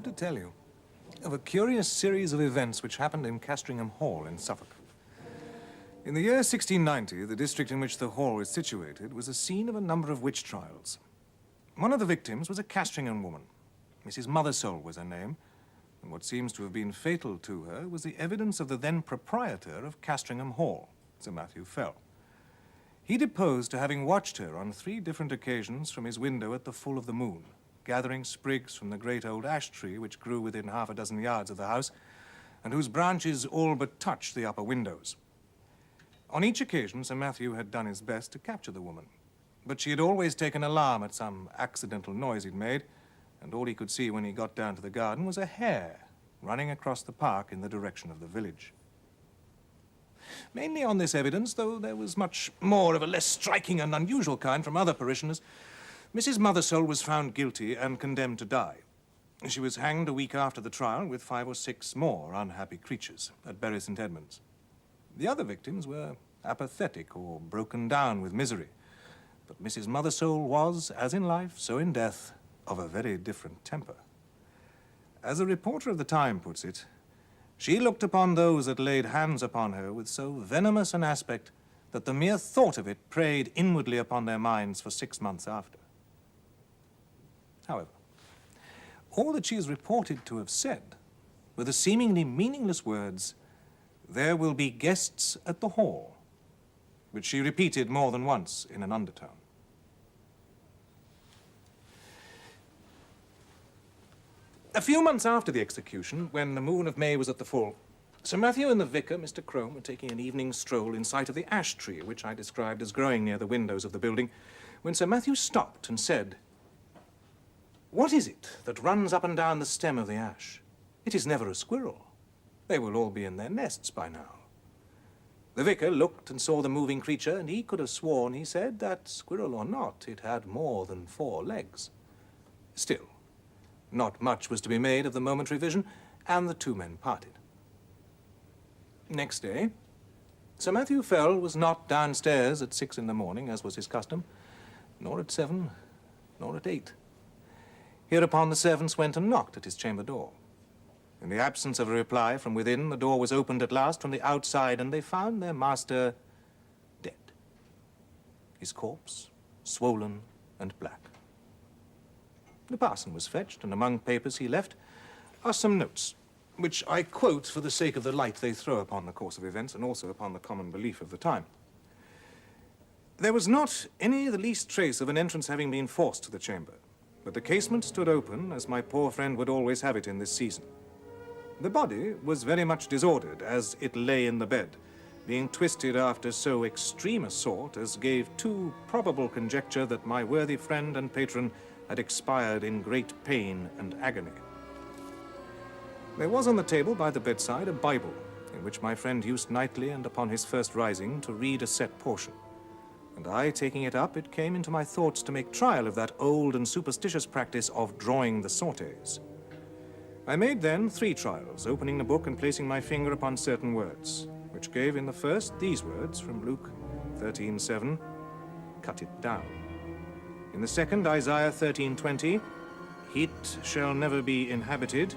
to tell you of a curious series of events which happened in Castringham Hall in Suffolk. In the year 1690, the district in which the hall is situated was a scene of a number of witch trials. One of the victims was a Castringham woman. Mrs. Mothersole was her name, and what seems to have been fatal to her was the evidence of the then proprietor of Castringham Hall, Sir Matthew Fell. He deposed to having watched her on 3 different occasions from his window at the full of the moon, gathering sprigs from the great old ash tree which grew within half a dozen yards of the house, and whose branches all but touched the upper windows. On each occasion, Sir Matthew had done his best to capture the woman, but she had always taken alarm at some accidental noise he'd made, and all he could see when he got down to the garden was a hare running across the park in the direction of the village. Mainly on this evidence, though there was much more of a less striking and unusual kind from other parishioners, Mrs. Mothersole was found guilty and condemned to die. She was hanged a week after the trial with 5 or 6 more unhappy creatures at Bury St. Edmunds. The other victims were apathetic or broken down with misery, but Mrs. Mothersole was, as in life, so in death, of a very different temper. As a reporter of the time puts it, she looked upon those that laid hands upon her with so venomous an aspect that the mere thought of it preyed inwardly upon their minds for 6 months after. However, all that she is reported to have said were the seemingly meaningless words, "There will be guests at the hall," which she repeated more than once in an undertone. A few months after the execution, when the moon of May was at the full, Sir Matthew and the vicar, Mr. Crome, were taking an evening stroll in sight of the ash tree, which I described as growing near the windows of the building, when Sir Matthew stopped and said, "What is it that runs up and down the stem of the ash? It is never a squirrel. They will all be in their nests by now." The vicar looked and saw the moving creature, and he could have sworn, he said, that, squirrel or not, it had more than 4 legs. Still, not much was to be made of the momentary vision, and the 2 men parted. Next day, Sir Matthew Fell was not downstairs at 6 in the morning, as was his custom, nor at 7, nor at 8. Hereupon the servants went and knocked at his chamber door. In the absence of a reply from within, the door was opened at last from the outside, and they found their master dead. His corpse swollen and black. The parson was fetched, and among papers he left are some notes, which I quote for the sake of the light they throw upon the course of events and also upon the common belief of the time. There was not any the least trace of an entrance having been forced to the chamber, but the casement stood open, as my poor friend would always have it in this season. The body was very much disordered as it lay in the bed, being twisted after so extreme a sort as gave too probable conjecture that my worthy friend and patron had expired in great pain and agony. There was on the table by the bedside a Bible, in which my friend used nightly and upon his first rising to read a set portion. And I, taking it up, it came into my thoughts to make trial of that old and superstitious practice of drawing the sortes. I made then 3 trials, opening the book and placing my finger upon certain words, which gave in the first these words from Luke 13:7, "Cut it down." In the second, Isaiah 13:20, "It shall never be inhabited."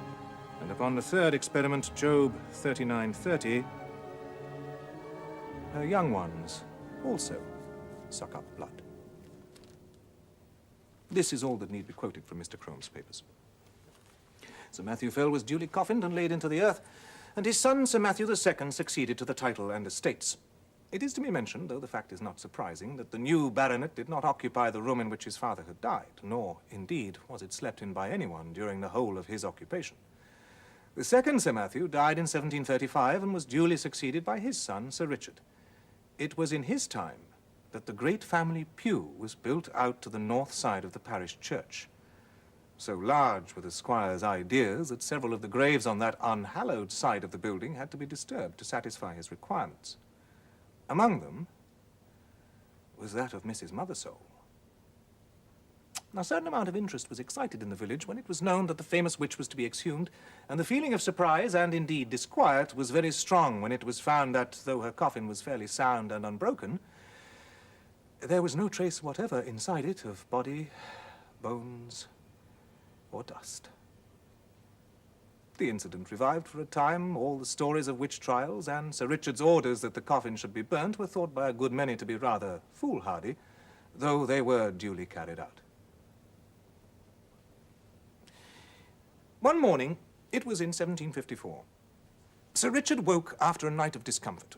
And upon the third experiment, Job 39:30, "Her young ones also suck up blood." This is all that need be quoted from Mr. Crome's papers. Sir Matthew Fell was duly coffined and laid into the earth, and his son, Sir Matthew II, succeeded to the title and estates. It is to be mentioned, though the fact is not surprising, that the new baronet did not occupy the room in which his father had died, nor, indeed, was it slept in by anyone during the whole of his occupation. The second Sir Matthew died in 1735 and was duly succeeded by his son, Sir Richard. It was in his time that the great family pew was built out to the north side of the parish church. So large were the squire's ideas that several of the graves on that unhallowed side of the building had to be disturbed to satisfy his requirements. Among them was that of Mrs. Mothersole. A certain amount of interest was excited in the village when it was known that the famous witch was to be exhumed, and the feeling of surprise and indeed disquiet was very strong when it was found that, though her coffin was fairly sound and unbroken, there was no trace whatever inside it of body, bones, or dust. The incident revived for a time. All the stories of witch trials and Sir Richard's orders that the coffin should be burnt were thought by a good many to be rather foolhardy, though they were duly carried out. One morning, it was in 1754, Sir Richard woke after a night of discomfort.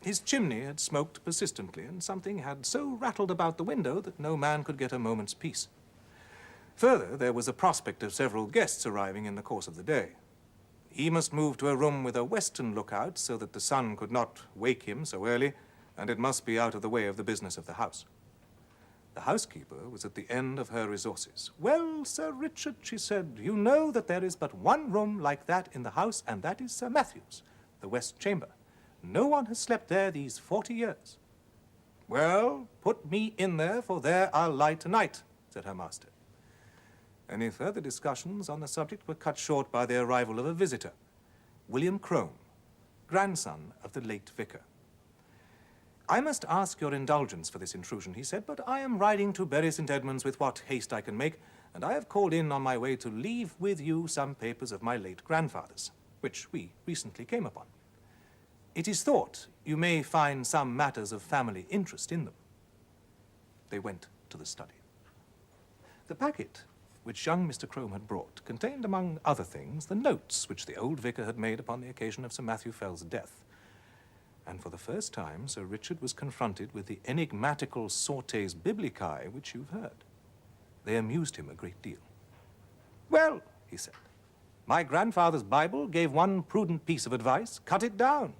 His chimney had smoked persistently, and something had so rattled about the window that no man could get a moment's peace. Further, there was a prospect of several guests arriving in the course of the day. He must move to a room with a western lookout so that the sun could not wake him so early, and it must be out of the way of the business of the house. The housekeeper was at the end of her resources. "Well, Sir Richard," she said, "you know that there is but one room like that in the house, and that is Sir Matthew's, the west chamber. No one has slept there these 40 years. "Well, put me in there, for there I'll lie tonight," said her master. Any further discussions on the subject were cut short by the arrival of a visitor, William Crome, grandson of the late vicar. "I must ask your indulgence for this intrusion," he said, "but I am riding to Bury St. Edmunds with what haste I can make, and I have called in on my way to leave with you some papers of my late grandfather's, which we recently came upon. It is thought you may find some matters of family interest in them." They went to the study. The packet which young Mr. Crome had brought contained, among other things, the notes which the old vicar had made upon the occasion of Sir Matthew Fell's death. And for the first time, Sir Richard was confronted with the enigmatical sortes biblicae which you've heard. They amused him a great deal. "Well," he said, "my grandfather's Bible gave one prudent piece of advice: cut it down.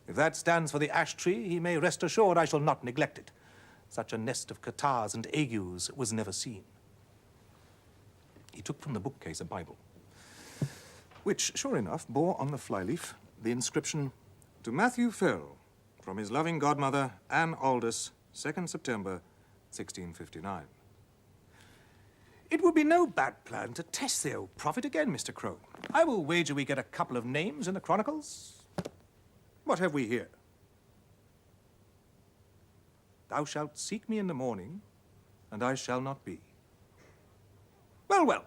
If that stands for the ash tree, he may rest assured I shall not neglect it. Such a nest of catarrhs and agues was never seen." He took from the bookcase a Bible, which, sure enough, bore on the flyleaf the inscription, "To Matthew Fell, from his loving godmother, Anne Aldous, 2nd September, 1659. "It would be no bad plan to test the old prophet again, Mr. Crome. I will wager we get a couple of names in the chronicles. What have we here? 'Thou shalt seek me in the morning, and I shall not be.' Well, well,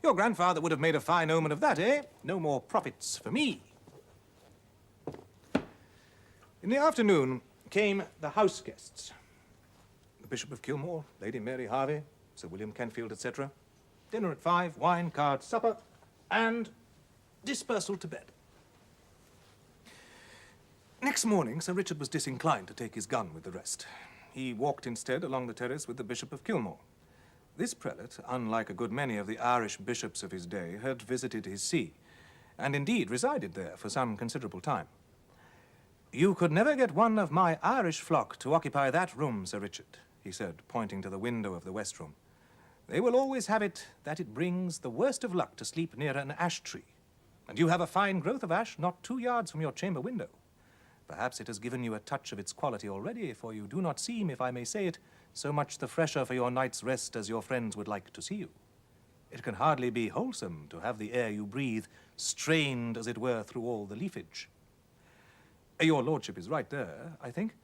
your grandfather would have made a fine omen of that, eh? No more profits for me." In the afternoon came the house guests. The Bishop of Kilmore, Lady Mary Harvey, Sir William Kenfield, etc. Dinner at 5, wine, cards, supper, and dispersal to bed. Next morning, Sir Richard was disinclined to take his gun with the rest. He walked instead along the terrace with the Bishop of Kilmore. This prelate, unlike a good many of the Irish bishops of his day, had visited his see, and indeed resided there for some considerable time. "You could never get one of my Irish flock to occupy that room, Sir Richard," he said, pointing to the window of the west room. "They will always have it that it brings the worst of luck to sleep near an ash tree, and you have a fine growth of ash not 2 yards from your chamber window. Perhaps it has given you a touch of its quality already, for you do not seem, if I may say it, so much the fresher for your night's rest as your friends would like to see you. It can hardly be wholesome to have the air you breathe strained, as it were, through all the leafage. Your lordship is right there, I think,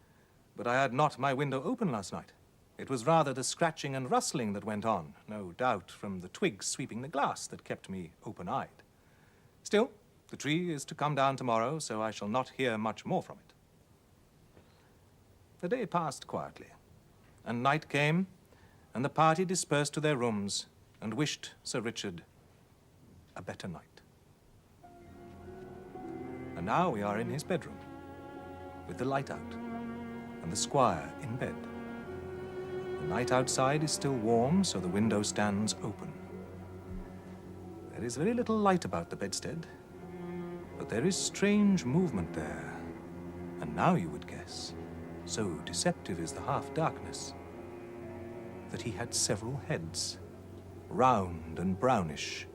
but I had not my window open last night. It was rather the scratching and rustling that went on, no doubt from the twigs sweeping the glass, that kept me open-eyed. Still, the tree is to come down tomorrow, so I shall not hear much more from it." The day passed quietly, and night came, and the party dispersed to their rooms and wished Sir Richard a better night. And now we are in his bedroom, with the light out, and the squire in bed. The night outside is still warm, so the window stands open. There is very little light about the bedstead, but there is strange movement there, and now you would guess, so deceptive is the half-darkness, that he had several heads, round and brownish,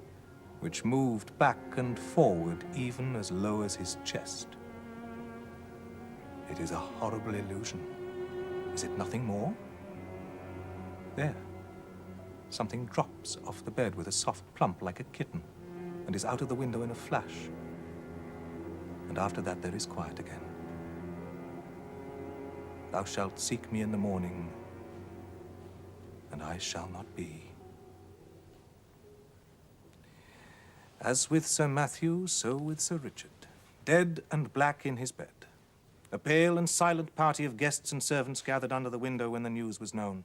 which moved back and forward even as low as his chest. It is a horrible illusion. Is it nothing more? There, something drops off the bed with a soft plump like a kitten, and is out of the window in a flash. And after that there is quiet again. "Thou shalt seek me in the morning, and I shall not be." As with Sir Matthew, so with Sir Richard, dead and black in his bed. A pale and silent party of guests and servants gathered under the window when the news was known.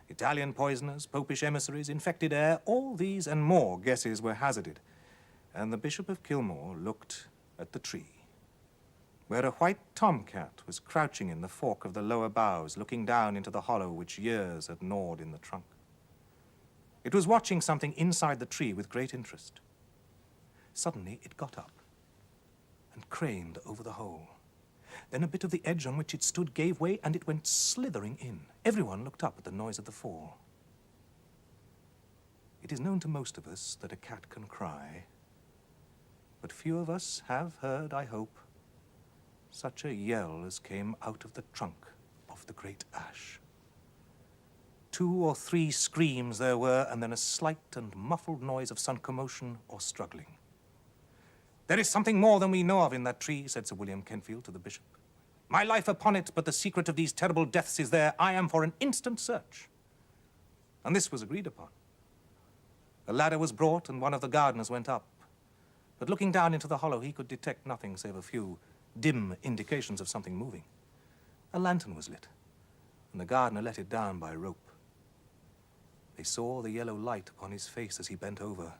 Italian poisoners, popish emissaries, infected air, all these and more guesses were hazarded, and the Bishop of Kilmore looked at the tree, where a white tomcat was crouching in the fork of the lower boughs, looking down into the hollow which years had gnawed in the trunk. It was watching something inside the tree with great interest. Suddenly it got up and craned over the hole. Then a bit of the edge on which it stood gave way, and it went slithering in. Everyone looked up at the noise of the fall. It is known to most of us that a cat can cry, but few of us have heard, I hope, such a yell as came out of the trunk of the great ash. 2 or 3 screams there were, and then a slight and muffled noise of some commotion or struggling. "There is something more than we know of in that tree," said Sir William Kenfield to the bishop. "My life upon it, but the secret of these terrible deaths is there. I am for an instant search." And this was agreed upon. A ladder was brought, and one of the gardeners went up. But looking down into the hollow, he could detect nothing save a few dim indications of something moving. A lantern was lit, and the gardener let it down by a rope. They saw the yellow light upon his face as he bent over,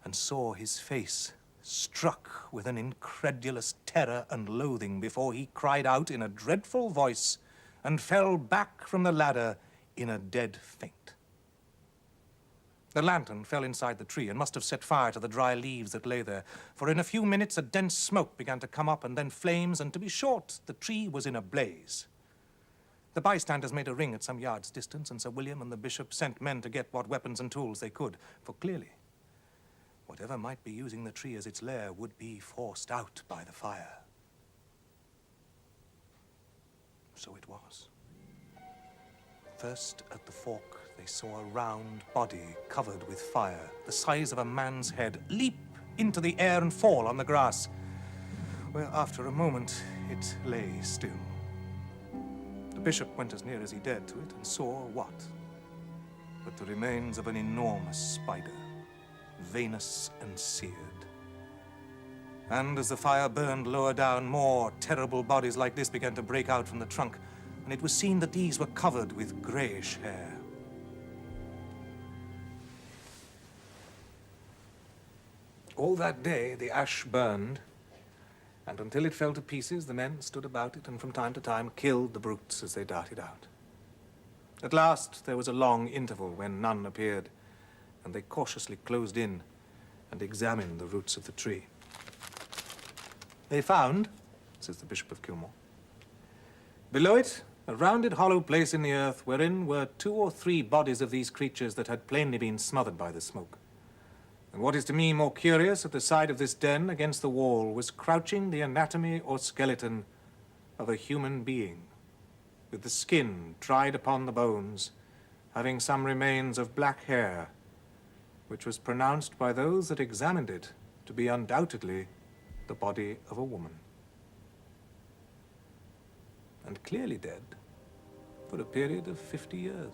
and saw his face struck with an incredulous terror and loathing before he cried out in a dreadful voice and fell back from the ladder in a dead faint. The lantern fell inside the tree and must have set fire to the dry leaves that lay there, for in a few minutes a dense smoke began to come up, and then flames, and to be short, the tree was in a blaze. The bystanders made a ring at some yards' distance, and Sir William and the bishop sent men to get what weapons and tools they could, for clearly whatever might be using the tree as its lair would be forced out by the fire. So it was. First, at the fork, they saw a round body covered with fire, the size of a man's head, leap into the air and fall on the grass, where after a moment it lay still. The bishop went as near as he dared to it and saw what? But the remains of an enormous spider, veinous and seared. And as the fire burned lower down, more terrible bodies like this began to break out from the trunk, and it was seen that these were covered with grayish hair. All that day the ash burned, and until it fell to pieces, the men stood about it and from time to time killed the brutes as they darted out. At last there was a long interval when none appeared, and they cautiously closed in and examined the roots of the tree. They found, says the Bishop of Kilmore, below it a rounded hollow place in the earth wherein were 2 or 3 bodies of these creatures that had plainly been smothered by the smoke. And what is to me more curious, at the side of this den against the wall was crouching the anatomy or skeleton of a human being, with the skin dried upon the bones, having some remains of black hair, which was pronounced by those that examined it to be undoubtedly the body of a woman. And clearly dead for a period of 50 years.